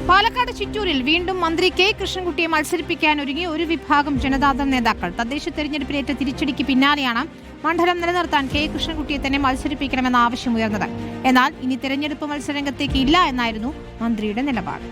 പാലക്കാട് ചിറ്റൂരിൽ വീണ്ടും മന്ത്രി കെ കൃഷ്ണൻകുട്ടിയെ മത്സരിപ്പിക്കാൻ ഒരുങ്ങിയ ഒരു വിഭാഗം ജനതാദൾ നേതാക്കൾ. തദ്ദേശ തെരഞ്ഞെടുപ്പിലേറ്റ തിരിച്ചടിക്ക് പിന്നാലെയാണ് മണ്ഡലം നിലനിർത്താൻ കെ കൃഷ്ണൻകുട്ടിയെ തന്നെ മത്സരിപ്പിക്കണമെന്ന ആവശ്യമുയർന്നത്. എന്നാൽ ഇനി തെരഞ്ഞെടുപ്പ് മത്സരരംഗത്തേക്ക് ഇല്ല എന്നായിരുന്നു മന്ത്രിയുടെ നിലപാട്.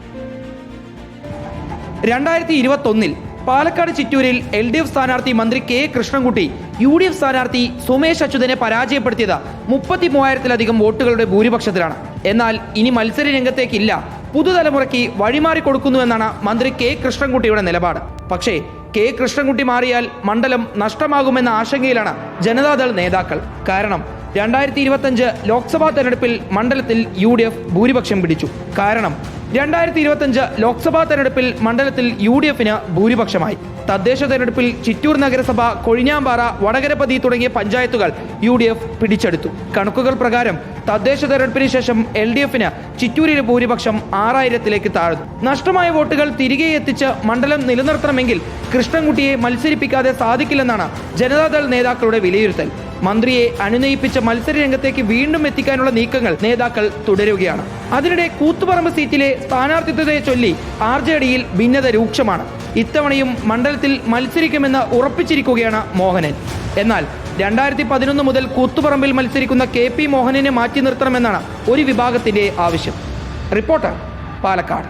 2021 പാലക്കാട് ചിറ്റൂരിൽ LDF സ്ഥാനാർത്ഥി മന്ത്രി കെ കൃഷ്ണൻകുട്ടി UDF സ്ഥാനാർത്ഥി സുമേഷ് അച്യുതനെ പരാജയപ്പെടുത്തിയത് 33,000-ലധികം വോട്ടുകളുടെ ഭൂരിപക്ഷത്തിലാണ്. എന്നാൽ ഇനി മത്സര രംഗത്തേക്കില്ല, പുതുതലമുറയ്ക്ക് വഴിമാറി കൊടുക്കുന്നുവെന്നാണ് മന്ത്രി കെ കൃഷ്ണൻകുട്ടിയുടെ നിലപാട്. പക്ഷേ കെ കൃഷ്ണൻകുട്ടി മാറിയാൽ മണ്ഡലം നഷ്ടമാകുമെന്ന ആശങ്കയിലാണ് ജനതാദൾ നേതാക്കൾ. കാരണം 2025 ലോക്സഭാ തെരഞ്ഞെടുപ്പിൽ മണ്ഡലത്തിൽ UDF ഭൂരിപക്ഷം പിടിച്ചു. കാരണം 2025 ലോക്സഭാ തെരഞ്ഞെടുപ്പിൽ മണ്ഡലത്തിൽ UDFന് ഭൂരിപക്ഷമായി. തദ്ദേശ തെരഞ്ഞെടുപ്പിൽ ചിറ്റൂർ നഗരസഭ, കൊഴിഞ്ഞാമ്പാറ, വടകരപതി തുടങ്ങിയ പഞ്ചായത്തുകൾ UDF പിടിച്ചെടുത്തു. കണക്കുകൾ പ്രകാരം തദ്ദേശ തെരഞ്ഞെടുപ്പിന് ശേഷം LDFന് ചിറ്റൂരിലെ ഭൂരിപക്ഷം 6,000-ലേക്ക് താഴ്ന്നു. നഷ്ടമായ വോട്ടുകൾ തിരികെ എത്തിച്ച് മണ്ഡലം നിലനിർത്തണമെങ്കിൽ കൃഷ്ണൻകുട്ടിയെ മത്സരിപ്പിക്കാതെ സാധിക്കില്ലെന്നാണ് ജനതാദൾ നേതാക്കളുടെ വിലയിരുത്തൽ. മന്ത്രിയെ അനുനയിപ്പിച്ച മത്സര രംഗത്തേക്ക് വീണ്ടും എത്തിക്കാനുള്ള നീക്കങ്ങൾ നേതാക്കൾ തുടരുകയാണ്. അതിനിടെ കൂത്തുപറമ്പ് സീറ്റിലെ സ്ഥാനാർത്ഥിത്വത്തെ ചൊല്ലി RJDയിൽ ഭിന്നത രൂക്ഷമാണ്. ഇത്തവണയും മണ്ഡലത്തിൽ മത്സരിക്കുമെന്ന് ഉറപ്പിച്ചിരിക്കുകയാണ് മോഹനൻ. എന്നാൽ 2011 മുതൽ കൂത്തുപറമ്പിൽ മത്സരിക്കുന്ന KP മോഹനനെ മാറ്റി നിർത്തണമെന്നാണ് ഒരു വിഭാഗത്തിന്റെ ആവശ്യം. റിപ്പോർട്ടർ, പാലക്കാട്.